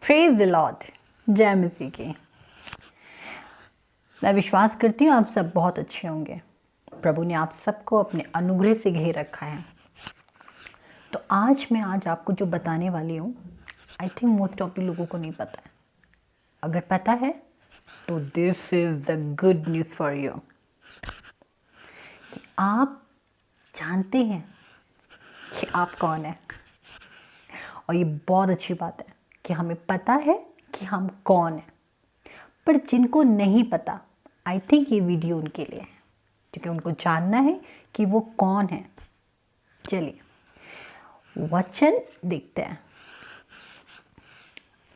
Praise the Lord. जय मसीह की। मैं विश्वास करती हूँ आप सब बहुत अच्छे होंगे। प्रभु ने आप सबको अपने अनुग्रह से घेर रखा है। तो आज आपको जो बताने वाली हूँ, I think most of the लोगों को नहीं पता है। अगर पता है तो this is the good news for you. आप जानते हैं कि आप कौन है, और ये बहुत अच्छी बात है कि हमें पता है कि हम कौन हैं। पर जिनको नहीं पता, आई थिंक ये वीडियो उनके लिए है, क्योंकि उनको जानना है कि वो कौन है। चलिए वचन देखते हैं।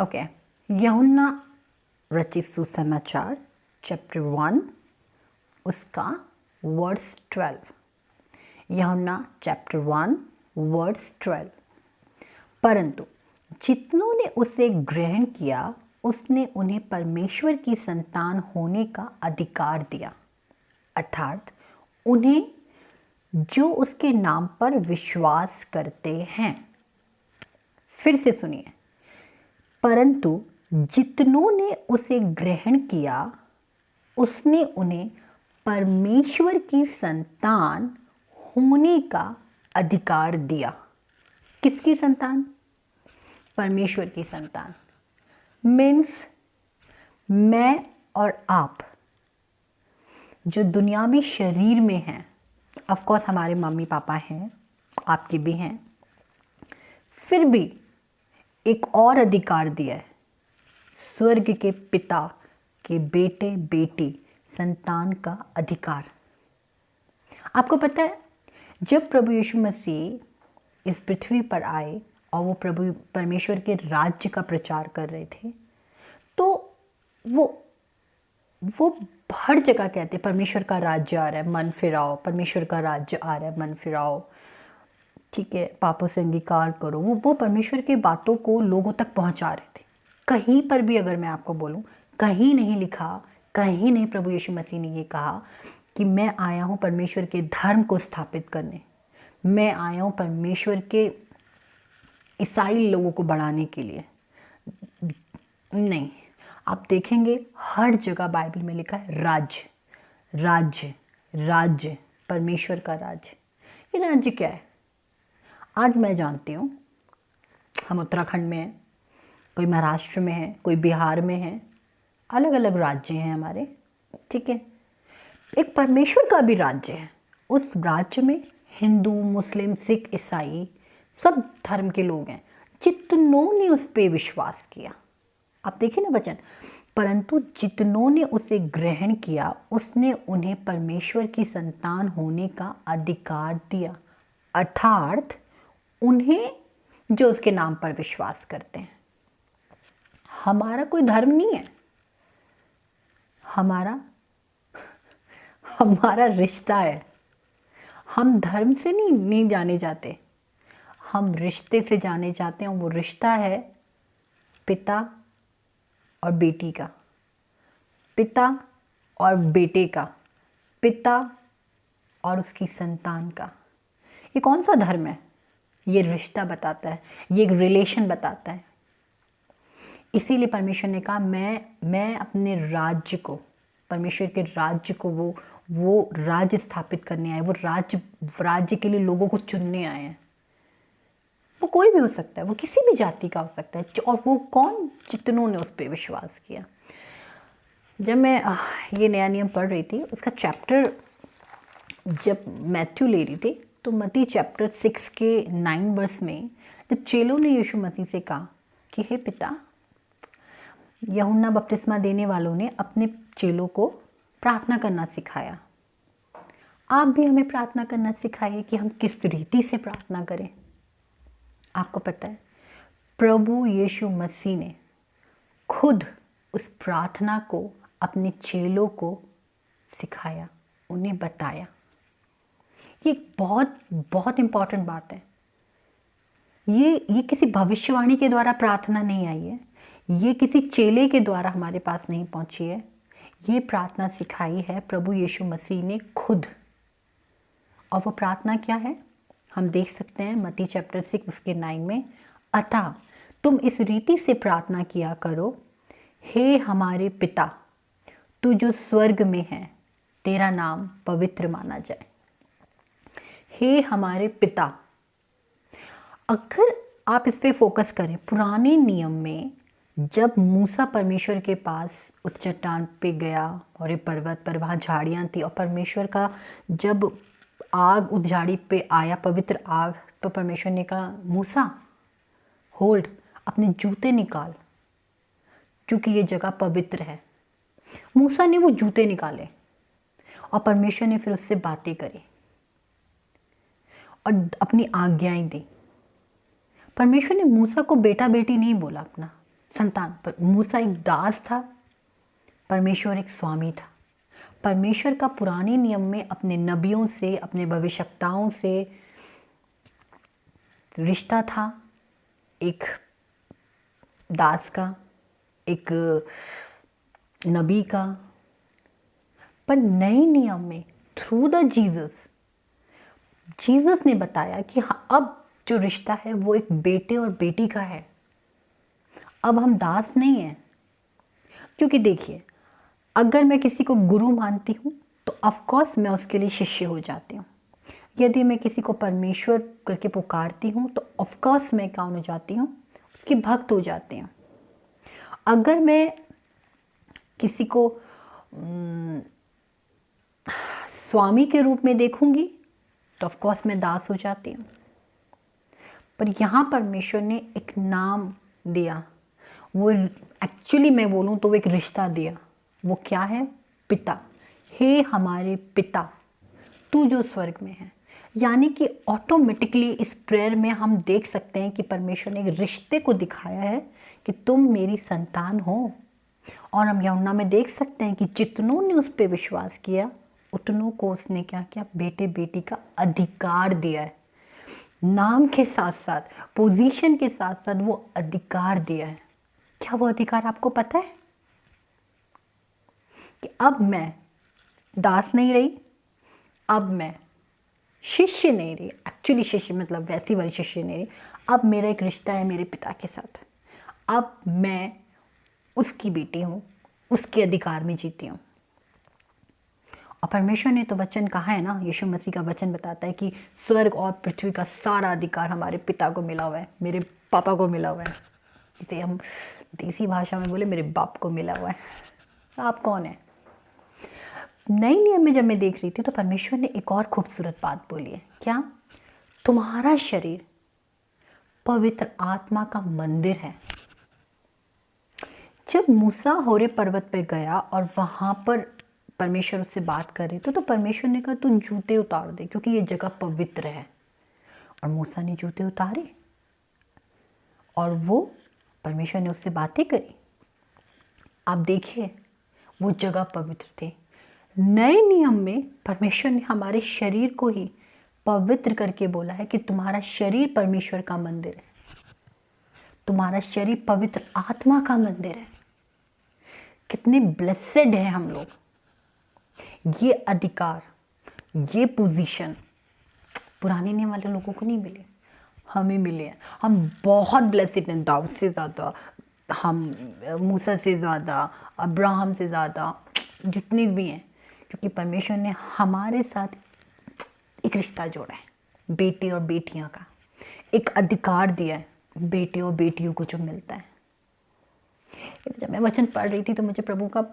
ओके, यूहन्ना रचित सुसमाचार चैप्टर 1 उसका वर्स 12। यूहन्ना चैप्टर 1 वर्स 12। परंतु जितनों ने उसे ग्रहण किया उसने उन्हें परमेश्वर की संतान होने का अधिकार दिया, अर्थात उन्हें जो उसके नाम पर विश्वास करते हैं। फिर से सुनिए, परंतु जितनों ने उसे ग्रहण किया उसने उन्हें परमेश्वर की संतान होने का अधिकार दिया। किसकी संतान? परमेश्वर की संतान। मीन्स मैं और आप जो दुनियावी शरीर में हैं, ऑफ कोर्स हमारे मम्मी पापा हैं, आपके भी हैं, फिर भी एक और अधिकार दिया है, स्वर्ग के पिता के बेटे बेटी संतान का अधिकार। आपको पता है, जब प्रभु यीशु मसीह इस पृथ्वी पर आए और वो प्रभु परमेश्वर के राज्य का प्रचार कर रहे थे, तो वो हर जगह कहते परमेश्वर का राज्य आ रहा है, मन फिराओ, परमेश्वर का राज्य आ रहा है, मन फिराओ, ठीक है, पापों से अंगीकार करो। वो परमेश्वर की बातों को लोगों तक पहुंचा रहे थे। कहीं पर भी अगर मैं आपको बोलूं, कहीं नहीं लिखा, कहीं नहीं प्रभु यीशु मसीह ने ये कहा कि मैं आया हूँ परमेश्वर के धर्म को स्थापित करने, मैं आया हूँ परमेश्वर के ईसाई लोगों को बढ़ाने के लिए। नहीं, आप देखेंगे हर जगह बाइबल में लिखा है राज्य राज्य राज्य, परमेश्वर का राज्य। ये राज्य क्या है? आज मैं जानती हूँ हम उत्तराखंड में हैं, कोई महाराष्ट्र में है, कोई बिहार में है, अलग अलग राज्य हैं हमारे, ठीक है। एक परमेश्वर का भी राज्य है। उस राज्य में हिंदू, मुस्लिम, सिख, ईसाई सब धर्म के लोग हैं, जितनों ने उस पर विश्वास किया। आप देखिए ना वचन, परंतु जितनों ने उसे ग्रहण किया उसने उन्हें परमेश्वर की संतान होने का अधिकार दिया, अर्थात उन्हें जो उसके नाम पर विश्वास करते हैं। हमारा कोई धर्म नहीं है, हमारा रिश्ता है। हम धर्म से नहीं जाने जाते, हम रिश्ते से जाने जाते हैं। वो रिश्ता है पिता और बेटी का, पिता और बेटे का, पिता और उसकी संतान का। ये कौन सा धर्म है? ये रिश्ता बताता है, ये एक रिलेशन बताता है। इसीलिए परमेश्वर ने कहा मैं अपने राज्य को, परमेश्वर के राज्य को वो राज्य स्थापित करने आए। वो राज्य के लिए लोगों को चुनने आए हैं। वो कोई भी हो सकता है, वो किसी भी जाति का हो सकता है, और वो कौन? जितनों ने उस पर विश्वास किया। जब मैं ये नया नियम पढ़ रही थी, उसका चैप्टर जब मैथ्यू ले रही थी, तो मत्ती चैप्टर 6 के 9 वर्स में जब चेलों ने यीशु मसीह से कहा कि हे पिता, यूहन्ना बपतिस्मा देने वालों ने अपने चेलों को प्रार्थना करना सिखाया, आप भी हमें प्रार्थना करना सिखाइए कि हम किस रीति से प्रार्थना करें। आपको पता है, प्रभु यीशु मसीह ने खुद उस प्रार्थना को अपने चेलों को सिखाया, उन्हें बताया। ये बहुत बहुत इम्पॉर्टेंट बात है। ये किसी भविष्यवाणी के द्वारा प्रार्थना नहीं आई है, ये किसी चेले के द्वारा हमारे पास नहीं पहुंची है। ये प्रार्थना सिखाई है प्रभु यीशु मसीह ने खुद। और वो प्रार्थना क्या है? हम देख सकते हैं मत्ती चैप्टर 6 उसके 9 में, अतः तुम इस रीति से प्रार्थना किया करो, हे हमारे पिता, तू जो स्वर्ग में है, तेरा नाम पवित्र माना जाए। हे हमारे पिता। अगर आप इस पे फोकस करें, पुराने नियम में जब मूसा परमेश्वर के पास उस चट्टान पे गया और ये पर्वत पर, वहाँ झाड़ियाँ थी और परमेश्वर का जब आग उस झाड़ी पे आया, पवित्र आग, तो परमेश्वर ने कहा मूसा होल्ड, अपने जूते निकाल क्योंकि ये जगह पवित्र है। मूसा ने वो जूते निकाले और परमेश्वर ने फिर उससे बातें करी और अपनी आज्ञाएं दी। परमेश्वर ने मूसा को बेटा बेटी नहीं बोला, अपना संतान, पर मूसा एक दास था, परमेश्वर एक स्वामी था। परमेश्वर का पुराने नियम में अपने नबियों से, अपने भविष्यवक्ताओं से रिश्ता था, एक दास का, एक नबी का। पर नए नियम में थ्रू द जीसस ने बताया कि हाँ, अब जो रिश्ता है वो एक बेटे और बेटी का है। अब हम दास नहीं हैं। क्योंकि देखिए, अगर मैं किसी को गुरु मानती हूँ तो ऑफ कोर्स मैं उसके लिए शिष्य हो जाती हूँ। यदि मैं किसी को परमेश्वर करके पुकारती हूँ तो ऑफ कोर्स मैं कौन हो जाती हूँ, उसकी भक्त हो जाती हूँ। अगर मैं किसी को स्वामी के रूप में देखूंगी तो ऑफ कोर्स मैं दास हो जाती हूँ। पर यहाँ परमेश्वर ने एक नाम दिया, वो एक्चुअली मैं बोलूँ तो वो एक रिश्ता दिया। वो क्या है? पिता। हे हमारे पिता, तू जो स्वर्ग में है। यानी कि ऑटोमेटिकली इस प्रेयर में हम देख सकते हैं कि परमेश्वर ने एक रिश्ते को दिखाया है कि तुम मेरी संतान हो। और हम यूहन्ना में देख सकते हैं कि जितनों ने उस पर विश्वास किया उतनों को उसने क्या किया? बेटे बेटी का अधिकार दिया है। नाम के साथ साथ, पोजीशन के साथ साथ वो अधिकार दिया है। क्या वो अधिकार आपको पता है? कि अब मैं दास नहीं रही, अब मैं शिष्य नहीं रही। एक्चुअली शिष्य मतलब वैसी वाली शिष्य नहीं रही। अब मेरा एक रिश्ता है मेरे पिता के साथ। अब मैं उसकी बेटी हूँ, उसके अधिकार में जीती हूँ। और परमेश्वर ने तो वचन कहा है ना, यीशु मसीह का वचन बताता है कि स्वर्ग और पृथ्वी का सारा अधिकार हमारे पिता को मिला हुआ है, मेरे पापा को मिला हुआ है। जिसे हम देसी भाषा में बोले, मेरे बाप को मिला हुआ है। आप कौन है? नए नियम में जब मैं देख रही थी तो परमेश्वर ने एक और खूबसूरत बात बोली है। क्या? तुम्हारा शरीर पवित्र आत्मा का मंदिर है। जब मूसा होरे पर्वत पर गया और वहां पर परमेश्वर उससे बात कर रहे थे तो परमेश्वर ने कहा तू जूते उतार दे क्योंकि ये जगह पवित्र है। और मूसा ने जूते उतारे और वो परमेश्वर ने उससे बातें करी। आप देखिए, वो जगह पवित्र थी। नए नियम में परमेश्वर ने हमारे शरीर को ही पवित्र करके बोला है कि तुम्हारा शरीर परमेश्वर का मंदिर है, तुम्हारा शरीर पवित्र आत्मा का मंदिर है। कितने ब्लेसेड हैं हम लोग। ये अधिकार, ये पोजीशन पुराने नियम वाले लोगों को नहीं मिले, हमें मिले हैं। हम बहुत ब्लेसेड हैं, दाऊद से ज़्यादा, हम मूसा से ज़्यादा, अब्राहम से ज़्यादा, जितने भी हैं, क्योंकि परमेश्वर ने हमारे साथ एक रिश्ता जोड़ा है, बेटे और बेटियां का एक अधिकार दिया है, बेटे और बेटियों को जो मिलता है। जब मैं वचन पढ़ रही थी तो मुझे प्रभु का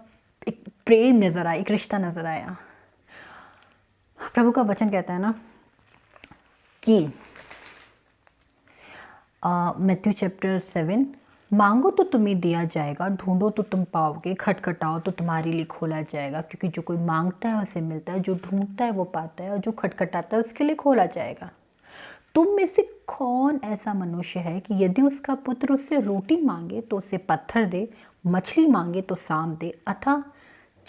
एक प्रेम नज़र आया, एक रिश्ता नज़र आया। प्रभु का वचन कहता है ना कि मैथ्यू चैप्टर 7, मांगो तो तुम्हें दिया जाएगा, ढूंढो तो तुम पाओगे, खटखटाओ तो तुम्हारे लिए खोला जाएगा। क्योंकि जो कोई मांगता है उसे मिलता है, जो ढूंढता है वो पाता है, और जो खटखटाता है उसके लिए खोला जाएगा। तुम में से कौन ऐसा मनुष्य है कि यदि उसका पुत्र उससे रोटी मांगे तो उसे पत्थर दे, मछली मांगे तो सांप दे? अतः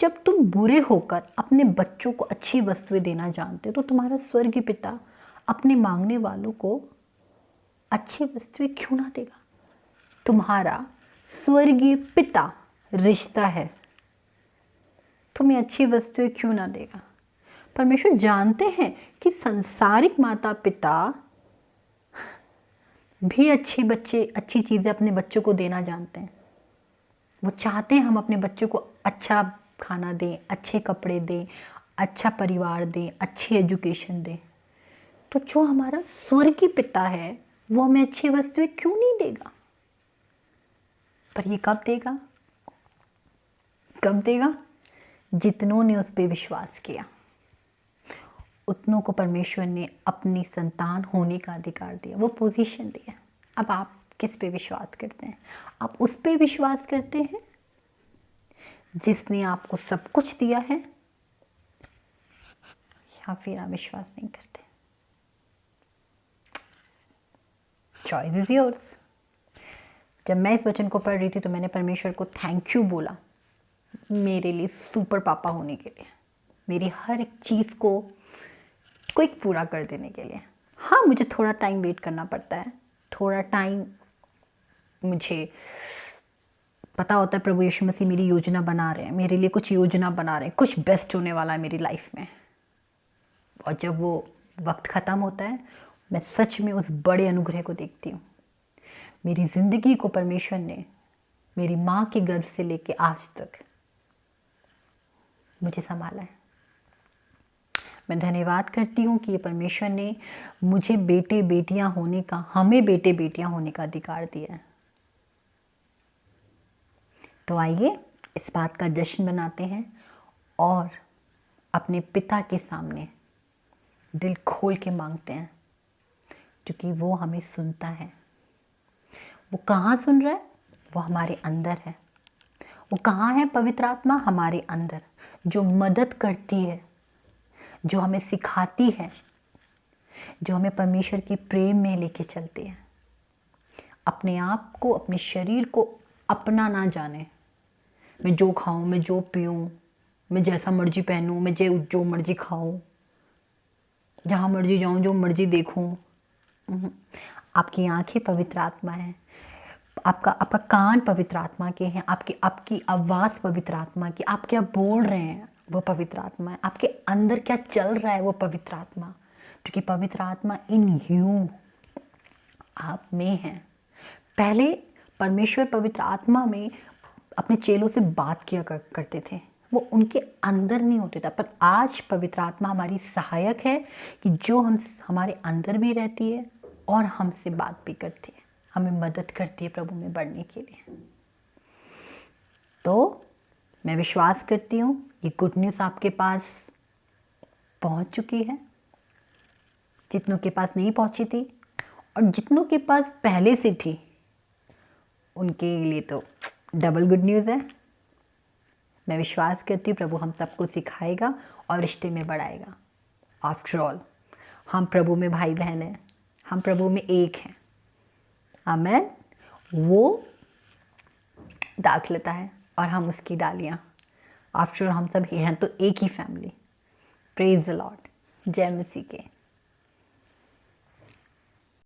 जब तुम बुरे होकर अपने बच्चों को अच्छी वस्तुएं देना जानते हो तो तुम्हारा स्वर्गीय पिता अपने मांगने वालों को अच्छी वस्तुएं क्यों ना देगा? तुम्हारा स्वर्गीय पिता रिश्ता है, तुम्हें अच्छी वस्तुएं क्यों ना देगा? परमेश्वर जानते हैं कि संसारिक माता पिता भी अच्छी चीज़ें अपने बच्चों को देना जानते हैं। वो चाहते हैं हम अपने बच्चों को अच्छा खाना दें, अच्छे कपड़े दें, अच्छा परिवार दें, अच्छी एजुकेशन दें। तो जो हमारा स्वर्गीय पिता है वो हमें अच्छी वस्तुएं क्यों नहीं देगा? पर ये कब देगा? कब देगा? जितनों ने उस पर विश्वास किया, उतनों को परमेश्वर ने अपनी संतान होने का अधिकार दिया, वो पोजीशन दिया। अब आप किस पे विश्वास करते हैं? आप उस पे विश्वास करते हैं जिसने आपको सब कुछ दिया है, या फिर आप विश्वास नहीं करते? Choice is yours. जब मैं इस वचन को पढ़ रही थी तो मैंने परमेश्वर को थैंक यू बोला मेरे लिए सुपर पापा होने के लिए, मेरी हर एक चीज़ को क्विक पूरा कर देने के लिए। हाँ, मुझे थोड़ा टाइम वेट करना पड़ता है, थोड़ा टाइम मुझे पता होता है प्रभु यीशु मसीह मेरी योजना बना रहे हैं, मेरे लिए कुछ योजना बना रहे हैं, कुछ बेस्ट होने वाला है मेरी लाइफ में। और जब वो वक्त ख़त्म होता है, मैं सच में उस बड़े अनुग्रह को देखती हूँ। मेरी ज़िंदगी को परमेश्वर ने मेरी माँ के गर्भ से लेके आज तक मुझे संभाला है। मैं धन्यवाद करती हूँ कि ये परमेश्वर ने मुझे बेटे बेटियाँ होने का, हमें बेटे बेटियाँ होने का अधिकार दिया है। तो आइए इस बात का जश्न मनाते हैं और अपने पिता के सामने दिल खोल के मांगते हैं, क्योंकि वो हमें सुनता है। वो कहाँ सुन रहा है? वो हमारे अंदर है। वो कहाँ है? पवित्र आत्मा हमारे अंदर, जो मदद करती है, जो हमें सिखाती है, जो हमें परमेश्वर की प्रेम में लेके चलती है। अपने आप को, अपने शरीर को अपना ना जाने। मैं जो खाऊं, मैं जो पीऊं, मैं जैसा मर्जी पहनूं, मैं जो मर्जी खाऊं, जहाँ मर्जी जाऊं, जो मर्जी देखूं। आपकी आंखें पवित्र आत्मा है, आपका कान पवित्र आत्मा के हैं, आपकी आवाज़ पवित्र आत्मा की, आप क्या बोल रहे हैं वो पवित्र आत्मा है, आपके अंदर क्या चल रहा है वो पवित्र आत्मा, क्योंकि पवित्र आत्मा इन यू, आप में है। पहले परमेश्वर पवित्र आत्मा में अपने चेलों से बात किया करते थे, वो उनके अंदर नहीं होते था। पर आज पवित्र आत्मा हमारी सहायक है कि जो हमारे अंदर भी रहती है और हमसे बात भी करती है, हमें मदद करती है प्रभु में बढ़ने के लिए। तो मैं विश्वास करती हूँ ये गुड न्यूज़ आपके पास पहुँच चुकी है, जितनों के पास नहीं पहुँची थी, और जितनों के पास पहले से थी उनके लिए तो डबल गुड न्यूज़ है। मैं विश्वास करती हूँ प्रभु हम सबको सिखाएगा और रिश्ते में बढ़ाएगा। आफ्टर ऑल हम प्रभु में भाई बहन हैं, हम प्रभु में एक हैं। आमेन। वो दाखलता है और हम उसकी डालियाँ। आफ्टर ऑल हम सब हैं तो एक ही फैमिली। Praise the Lord. जय मसीह के।